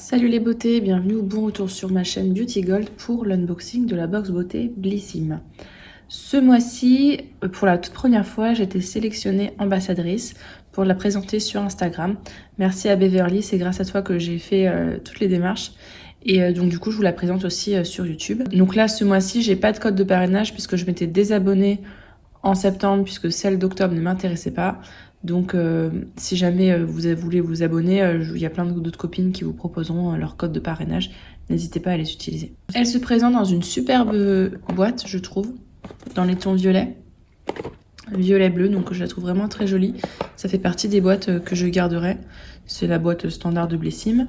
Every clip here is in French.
Salut les beautés, bienvenue ou bon retour sur ma chaîne Beauty Gold pour l'unboxing de la box beauté Blissim. Ce mois-ci, pour la toute première fois, j'ai été sélectionnée ambassadrice pour la présenter sur Instagram. Merci à Beverly, c'est grâce à toi que j'ai fait toutes les démarches. Et donc du coup, je vous la présente aussi sur YouTube. Donc là, ce mois-ci, j'ai pas de code de parrainage puisque je m'étais désabonnée en septembre puisque celle d'octobre ne m'intéressait pas. Donc si jamais vous voulez vous abonner, il y a plein d'autres copines qui vous proposeront leur code de parrainage. N'hésitez pas à les utiliser. Elle se présente dans une superbe boîte, je trouve, dans les tons violets. Violet bleu, donc je la trouve vraiment très jolie. Ça fait partie des boîtes que je garderai. C'est la boîte standard de Blissim.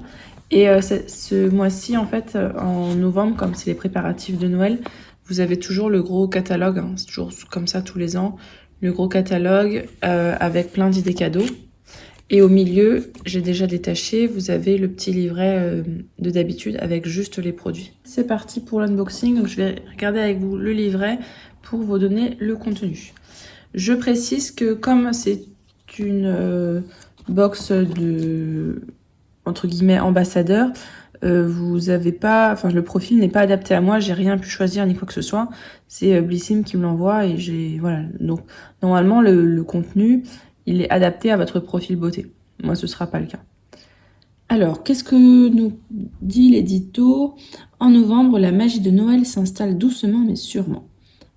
Et ce mois-ci, en fait, en novembre, comme c'est les préparatifs de Noël, vous avez toujours le gros catalogue, hein, c'est toujours comme ça tous les ans. Le gros catalogue avec plein d'idées cadeaux. Et au milieu, j'ai déjà détaché, vous avez le petit livret de d'habitude avec juste les produits. C'est parti pour l'unboxing, donc je vais regarder avec vous le livret pour vous donner le contenu. Je précise que comme c'est une box de, entre guillemets, ambassadeur, vous avez pas, enfin le profil n'est pas adapté à moi, j'ai rien pu choisir ni quoi que ce soit. C'est Blissim qui me l'envoie et voilà. Donc normalement le contenu il est adapté à votre profil beauté. Moi ce sera pas le cas. Alors qu'est-ce que nous dit l'édito? En novembre, la magie de Noël s'installe doucement mais sûrement.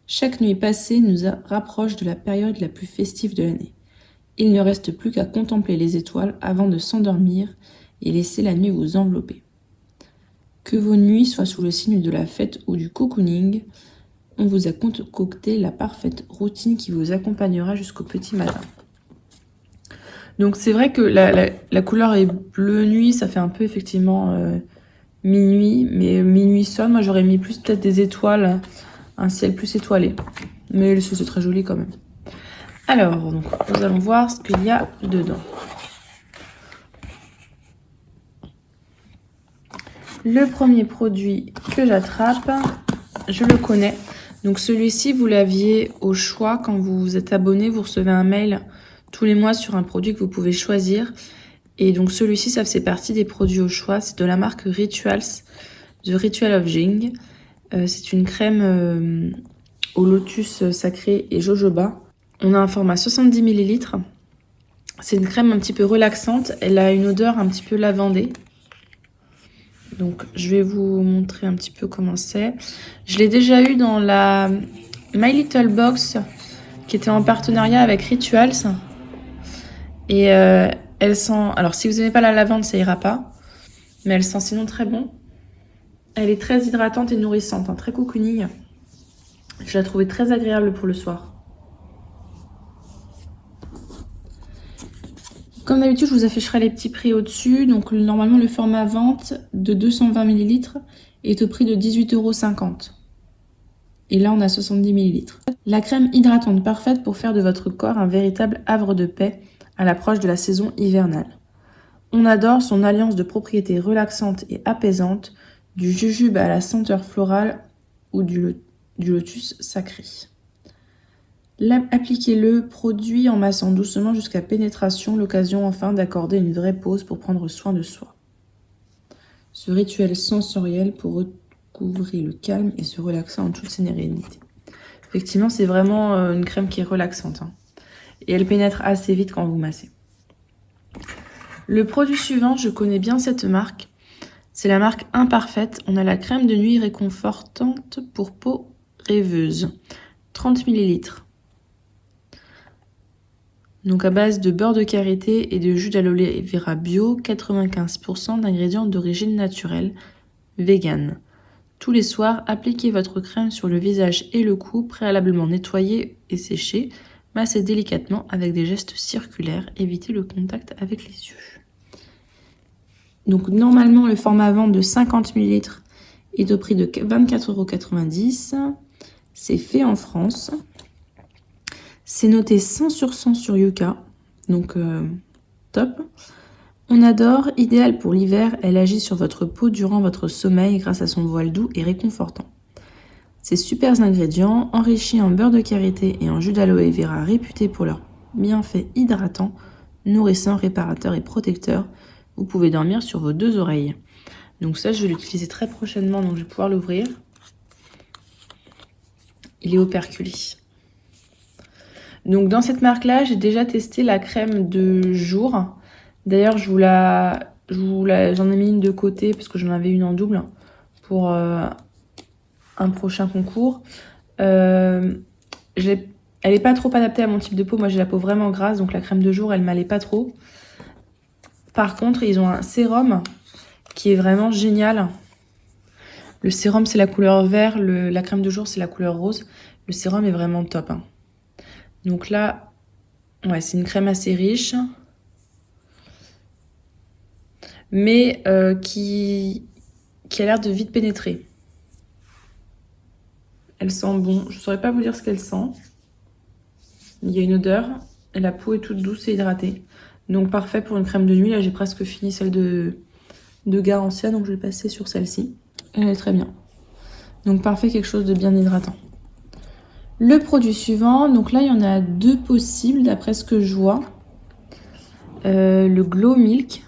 Chaque nuit passée nous rapproche de la période la plus festive de l'année. Il ne reste plus qu'à contempler les étoiles avant de s'endormir et laisser la nuit vous envelopper. Que vos nuits soient sous le signe de la fête ou du cocooning, on vous a concocté la parfaite routine qui vous accompagnera jusqu'au petit matin. Donc c'est vrai que la couleur est bleu nuit, ça fait un peu effectivement minuit, mais minuit sonne. Moi j'aurais mis plus peut-être des étoiles, un ciel plus étoilé. Mais c'est très joli quand même. Alors, donc, nous allons voir ce qu'il y a dedans. Le premier produit que j'attrape, je le connais. Donc celui-ci, vous l'aviez au choix. Quand vous vous êtes abonné, vous recevez un mail tous les mois sur un produit que vous pouvez choisir. Et donc celui-ci, ça fait partie des produits au choix. C'est de la marque Rituals, The Ritual of Jing. C'est une crème au lotus sacré et jojoba. On a un format 70 ml. C'est une crème un petit peu relaxante. Elle a une odeur un petit peu lavandée. Donc, je vais vous montrer un petit peu comment c'est. Je l'ai déjà eu dans la My Little Box qui était en partenariat avec Rituals. Et elle sent... Alors, si vous n'aimez pas la lavande, ça ira pas. Mais elle sent sinon très bon. Elle est très hydratante et nourrissante, hein, très cocooning. Je la trouvais très agréable pour le soir. Comme d'habitude, je vous afficherai les petits prix au-dessus. Donc, normalement, le format vente de 220 ml est au prix de 18,50 €. Et là, on a 70 ml. La crème hydratante parfaite pour faire de votre corps un véritable havre de paix à l'approche de la saison hivernale. On adore son alliance de propriétés relaxantes et apaisantes, du jujube à la senteur florale ou du lotus sacré. Appliquez-le produit en massant doucement jusqu'à pénétration, l'occasion enfin d'accorder une vraie pause pour prendre soin de soi. Ce rituel sensoriel pour recouvrir le calme et se relaxer en toute sérénité. Effectivement, c'est vraiment une crème qui est relaxante. Hein. Et elle pénètre assez vite quand vous massez. Le produit suivant, je connais bien cette marque. C'est la marque Imparfaite. On a la crème de nuit réconfortante pour peau rêveuse. 30 ml. Donc à base de beurre de karité et de jus d'aloe vera bio, 95% d'ingrédients d'origine naturelle, vegan. Tous les soirs, appliquez votre crème sur le visage et le cou, préalablement nettoyé et séché. Massez délicatement avec des gestes circulaires. Évitez le contact avec les yeux. Donc normalement, le format vente de 50 ml est au prix de 24,90 €. C'est fait en France. C'est noté 100 sur 100 sur Yuka, donc top. On adore, idéal pour l'hiver, elle agit sur votre peau durant votre sommeil grâce à son voile doux et réconfortant. Ces super ingrédients, enrichis en beurre de karité et en jus d'aloe vera réputés pour leurs bienfaits hydratants, nourrissants, réparateurs et protecteurs, vous pouvez dormir sur vos 2 oreilles. Donc ça, je vais l'utiliser très prochainement, donc je vais pouvoir l'ouvrir. Il est operculé. Donc dans cette marque-là, j'ai déjà testé la crème de jour. D'ailleurs, j'en ai mis une de côté parce que j'en avais une en double pour un prochain concours. Elle n'est pas trop adaptée à mon type de peau. Moi, j'ai la peau vraiment grasse, donc la crème de jour, elle m'allait pas trop. Par contre, ils ont un sérum qui est vraiment génial. Le sérum, c'est la couleur vert. La crème de jour, c'est la couleur rose. Le sérum est vraiment top. Hein. Donc là, ouais, c'est une crème assez riche. Mais qui a l'air de vite pénétrer. Elle sent bon. Je ne saurais pas vous dire ce qu'elle sent. Il y a une odeur. Et la peau est toute douce et hydratée. Donc parfait pour une crème de nuit. Là, j'ai presque fini celle de Garancia. Donc je vais passer sur celle-ci. Elle est très bien. Donc parfait, quelque chose de bien hydratant. Le produit suivant. Donc là, il y en a 2 possibles d'après ce que je vois. Le Glow Milk.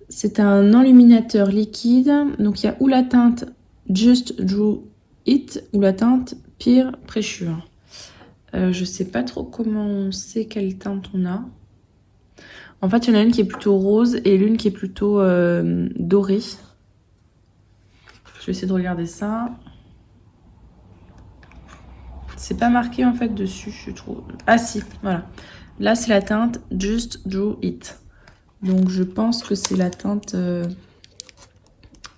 C'est un enluminateur liquide. Donc il y a ou la teinte Just Drew It ou la teinte Peer Pressure. Je sais pas trop comment on sait quelle teinte on a. En fait, il y en a une qui est plutôt rose et l'une qui est plutôt dorée. Je vais essayer de regarder ça. C'est pas marqué en fait dessus, je trouve. Ah si, voilà. Là, c'est la teinte Just Drew It. Donc, je pense que c'est la teinte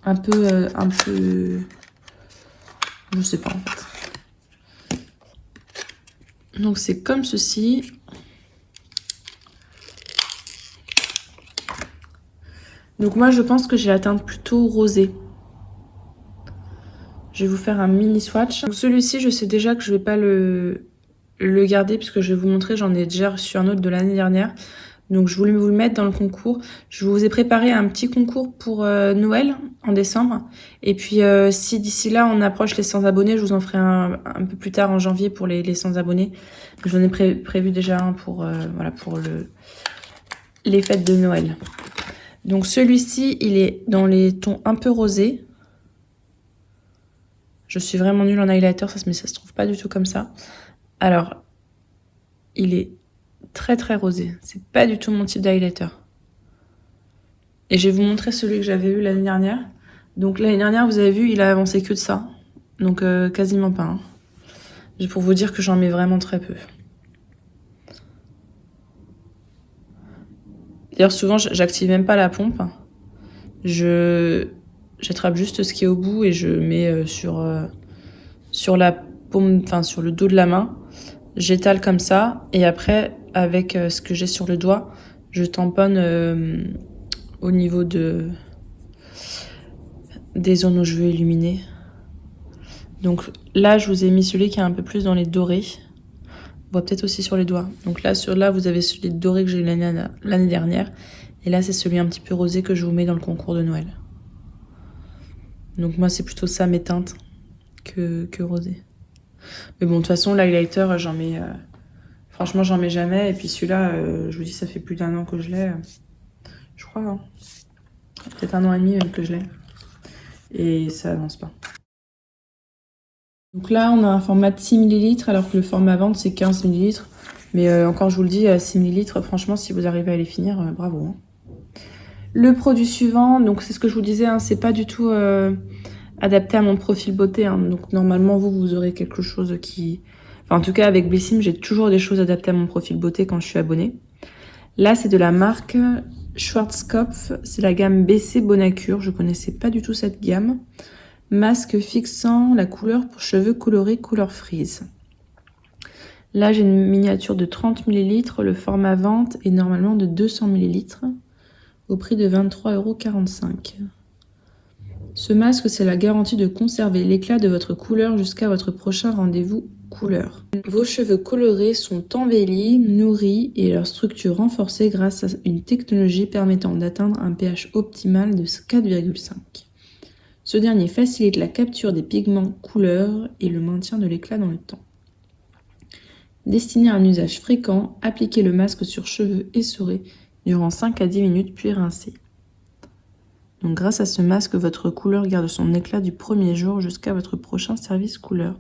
un peu... Je sais pas en fait. Donc c'est comme ceci. Donc moi je pense que j'ai la teinte plutôt rosée. Je vais vous faire un mini swatch. Donc celui-ci je sais déjà que je vais pas le garder puisque je vais vous montrer, j'en ai déjà reçu un autre de l'année dernière. Donc je voulais vous le mettre dans le concours. Je vous ai préparé un petit concours pour Noël en décembre. Et puis si d'ici là on approche les 100 abonnés, je vous en ferai un peu plus tard en janvier pour les 100 abonnés. J'en ai prévu déjà un pour, voilà, pour les fêtes de Noël. Donc celui-ci, il est dans les tons un peu rosés. Je suis vraiment nulle en highlighter, mais ça se trouve pas du tout comme ça. Alors, il est très très rosé. C'est pas du tout mon type d'highlighter. Et je vais vous montrer celui que j'avais eu l'année dernière. Donc l'année dernière, vous avez vu, il a avancé que de ça. Donc quasiment pas. Hein. Pour vous dire que j'en mets vraiment très peu. D'ailleurs, souvent, j'active même pas la pompe. J'attrape juste ce qui est au bout et je mets sur la paume, enfin sur le dos de la main. J'étale comme ça et après, avec ce que j'ai sur le doigt, je tamponne au niveau des zones où je veux illuminer. Donc là, je vous ai mis celui qui est un peu plus dans les dorés. On voit peut-être aussi sur les doigts. Donc là, vous avez celui doré que j'ai eu l'année dernière. Et là, c'est celui un petit peu rosé que je vous mets dans le concours de Noël. Donc moi, c'est plutôt ça mes teintes que rosé. Mais bon, de toute façon, l'highlighter, j'en mets... franchement, j'en mets jamais. Et puis celui-là, je vous dis, ça fait plus d'1 an que je l'ai. Je crois, hein. Peut-être 1 an et demi même que je l'ai. Et ça avance pas. Donc là, on a un format de 6 ml, alors que le format vente, c'est 15 ml. Mais encore, je vous le dis, 6 ml, franchement, si vous arrivez à les finir, bravo. Hein. Le produit suivant, donc c'est ce que je vous disais, hein, c'est pas du tout adapté à mon profil beauté. Hein. Donc normalement, vous aurez quelque chose qui... Enfin, en tout cas, avec Blissim, j'ai toujours des choses adaptées à mon profil beauté quand je suis abonnée. Là, c'est de la marque Schwarzkopf. C'est la gamme BC Bonacure. Je connaissais pas du tout cette gamme. Masque fixant la couleur pour cheveux colorés couleur frise. Là, j'ai une miniature de 30 ml. Le format vente est normalement de 200 ml au prix de 23,45 €. Ce masque, c'est la garantie de conserver l'éclat de votre couleur jusqu'à votre prochain rendez-vous couleur. Vos cheveux colorés sont embellis, nourris et leur structure renforcée grâce à une technologie permettant d'atteindre un pH optimal de 4,5. Ce dernier facilite la capture des pigments couleurs et le maintien de l'éclat dans le temps. Destiné à un usage fréquent, appliquez le masque sur cheveux essorés durant 5 à 10 minutes, puis rincer. Donc grâce à ce masque, votre couleur garde son éclat du premier jour jusqu'à votre prochain service couleur.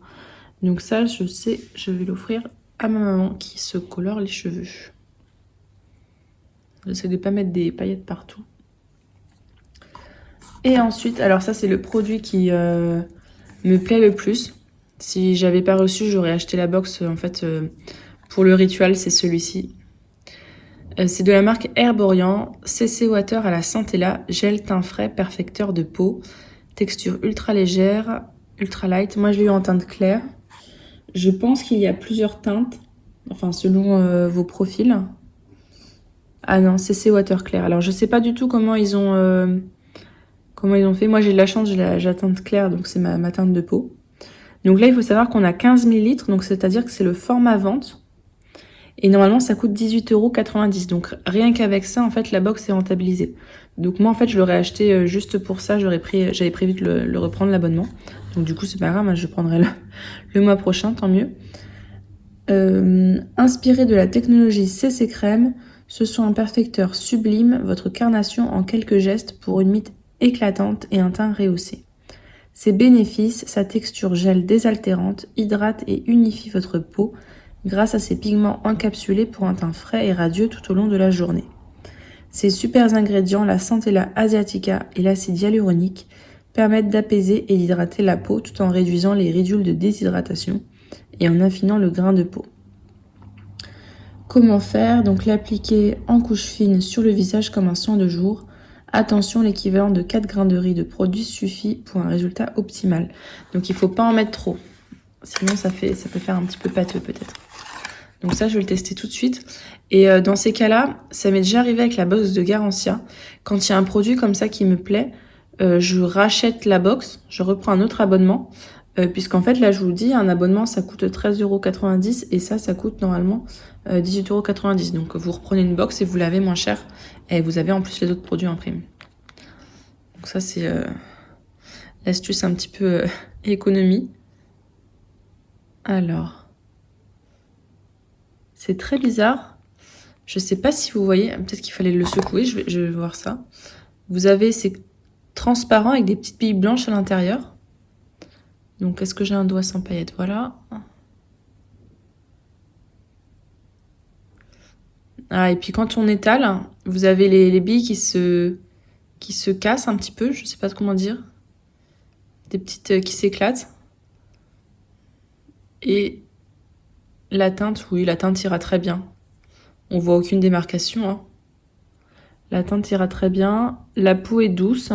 Donc ça, je sais, je vais l'offrir à ma maman qui se colore les cheveux. J'essaie de ne pas mettre des paillettes partout. Et ensuite, alors ça c'est le produit qui me plaît le plus. Si j'avais pas reçu, j'aurais acheté la box en fait pour le rituel, c'est celui-ci. C'est de la marque Herborian, CC Water à la Centella, gel teint frais, perfecteur de peau, texture ultra légère, ultra light. Moi je l'ai eu en teinte claire. Je pense qu'il y a plusieurs teintes, enfin selon vos profils. Ah non, CC Water clair. Alors je sais pas du tout comment ils ont fait. Moi j'ai de la chance, j'ai la teinte claire, donc c'est ma teinte de peau. Donc là il faut savoir qu'on a 15 ml, donc c'est-à-dire que c'est le format vente. Et normalement, ça coûte 18,90 €. Donc rien qu'avec ça, en fait, la box est rentabilisée. Donc moi, en fait, je l'aurais acheté juste pour ça. J'avais prévu de le reprendre, l'abonnement. Donc du coup, c'est pas grave, hein, je prendrai le mois prochain, tant mieux. Inspiré de la technologie CC Crème, ce sont un perfecteur sublime, votre carnation en quelques gestes pour une mite éclatante et un teint rehaussé. Ses bénéfices, sa texture gel désaltérante, hydrate et unifie votre peau, grâce à ses pigments encapsulés pour un teint frais et radieux tout au long de la journée. Ces super ingrédients, la Centella asiatica et l'acide hyaluronique, permettent d'apaiser et d'hydrater la peau tout en réduisant les ridules de déshydratation et en affinant le grain de peau. Comment faire? Donc l'appliquer en couche fine sur le visage comme un soin de jour. Attention, l'équivalent de 4 grains de riz de produit suffit pour un résultat optimal. Donc il ne faut pas en mettre trop. Sinon ça peut faire un petit peu pâteux peut-être. Donc ça, je vais le tester tout de suite. Et dans ces cas-là, ça m'est déjà arrivé avec la box de Garancia. Quand il y a un produit comme ça qui me plaît, je rachète la box, je reprends un autre abonnement. Puisqu'en fait, là, je vous le dis, un abonnement, ça coûte 13,90 € et ça coûte normalement 18,90 €. Donc vous reprenez une box et vous l'avez moins cher. Et vous avez en plus les autres produits en prime. Donc ça, c'est l'astuce un petit peu économie. Alors... c'est très bizarre. Je sais pas si vous voyez. Peut-être qu'il fallait le secouer. Je vais voir ça. Vous avez c'est transparent avec des petites billes blanches à l'intérieur. Donc est-ce que j'ai un doigt sans paillettes? Voilà. Ah, et puis quand on étale, vous avez les billes qui se cassent un petit peu. Je sais pas comment dire. Des petites qui s'éclatent. Et la teinte, oui, la teinte ira très bien. On voit aucune démarcation. Hein. La teinte ira très bien. La peau est douce.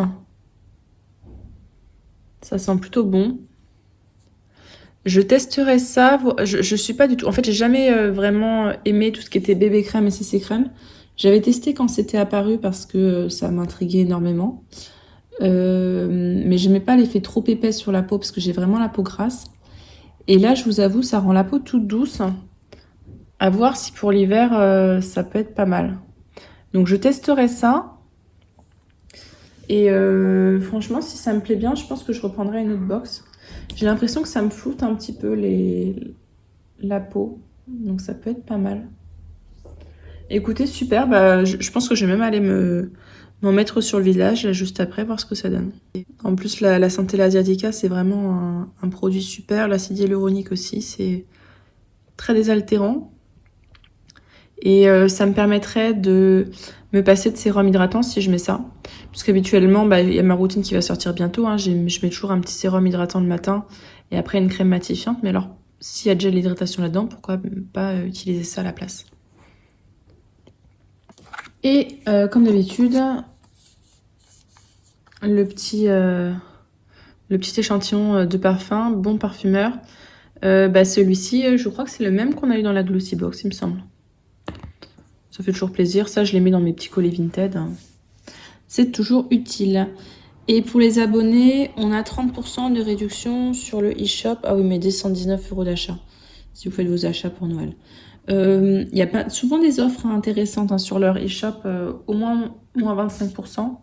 Ça sent plutôt bon. Je testerai ça. Je suis pas du tout... En fait, j'ai jamais vraiment aimé tout ce qui était bébé crème et CC crème. J'avais testé quand c'était apparu parce que ça m'intriguait énormément. Mais j'aimais pas l'effet trop épais sur la peau parce que j'ai vraiment la peau grasse. Et là, je vous avoue, ça rend la peau toute douce. À voir si pour l'hiver, ça peut être pas mal. Donc, je testerai ça. Et franchement, si ça me plaît bien, je pense que je reprendrai une autre box. J'ai l'impression que ça me floute un petit peu la peau. Donc, ça peut être pas mal. Écoutez, super. Bah, je pense que je vais même aller m'en mettre sur le visage là, juste après, voir ce que ça donne. En plus, la Centella asiatica, c'est vraiment un produit super. L'acide hyaluronique aussi, c'est très désaltérant. Et ça me permettrait de me passer de sérum hydratant si je mets ça. Parce qu'habituellement, il y a ma routine qui va sortir bientôt. Hein. Je mets toujours un petit sérum hydratant le matin et après une crème matifiante. Mais alors, s'il y a déjà de l'hydratation là-dedans, pourquoi pas utiliser ça à la place? Et comme d'habitude, le petit échantillon de parfum, Bon Parfumeur. Celui-ci, je crois que c'est le même qu'on a eu dans la Glossy Box, il me semble. Ça fait toujours plaisir. Ça, je les mets dans mes petits collets Vinted. C'est toujours utile. Et pour les abonnés, on a 30% de réduction sur le e-shop. Ah oui, mais des 119 € d'achat, si vous faites vos achats pour Noël. Il y a souvent des offres intéressantes sur leur e-shop, au moins 25%.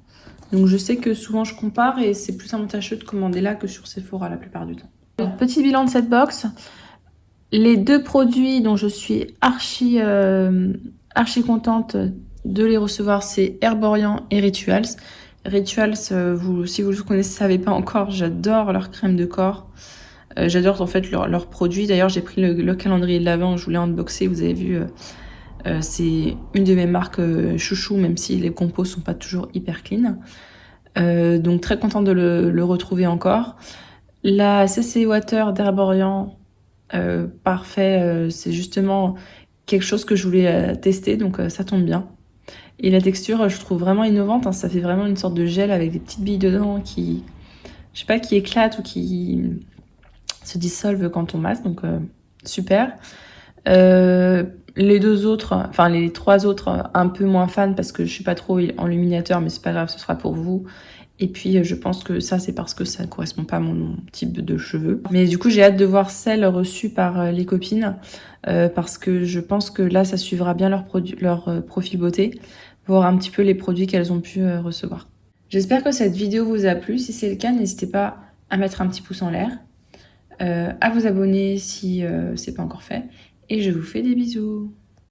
Donc je sais que souvent je compare et c'est plus avantageux de commander là que sur Sephora la plupart du temps. Alors, petit bilan de cette box. Les deux produits dont je suis archi contente, de les recevoir, c'est Herborian et Rituals. Rituals, si vous ne savez pas encore, j'adore leur crème de corps. J'adore en fait leurs produits. D'ailleurs, j'ai pris le calendrier de l'Avent, je voulais unboxer, vous avez vu, c'est une de mes marques chouchou, même si les compos sont pas toujours hyper clean. Donc très contente de le retrouver encore. La CC Water d'Herborian, parfait, c'est justement quelque chose que je voulais tester, donc ça tombe bien. Et la texture, je trouve vraiment innovante, hein, ça fait vraiment une sorte de gel avec des petites billes dedans qui, je sais pas, qui éclatent ou qui se dissolvent quand on masse, donc super. Les trois autres, un peu moins fan parce que je suis pas trop enluminateur, mais c'est pas grave, ce sera pour vous. Et puis je pense que ça c'est parce que ça ne correspond pas à mon type de cheveux. Mais du coup j'ai hâte de voir celles reçues par les copines parce que je pense que là ça suivra bien leur profil beauté, voir un petit peu les produits qu'elles ont pu recevoir. J'espère que cette vidéo vous a plu. Si c'est le cas, n'hésitez pas à mettre un petit pouce en l'air, à vous abonner si c'est pas encore fait. Et je vous fais des bisous.